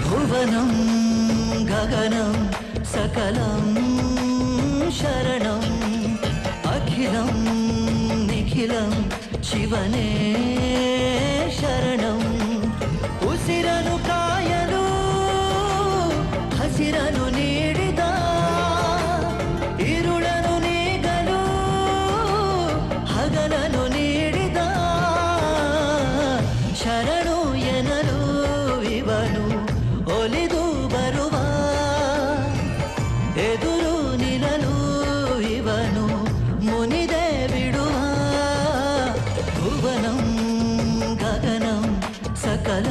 भुवनं गगनं सकलं शरणम् अखिलं निखिलं शिवने शरणम् उसिरनु कायनु हसिरनु नीडिद इरुळनु ನೀಗಲು ಹಗಲನು ನೀಡಿದ ಶರಣು ಎನ್ನಲು ಇವನು ಒಲಿದು ಬರುವ ಎದುರು ನಿಲ್ಲಲು ಇವನು ಮುನಿದೆ ಬಿಡುವ ಭುವನಂ ಗಗನಂ ಸಕಲ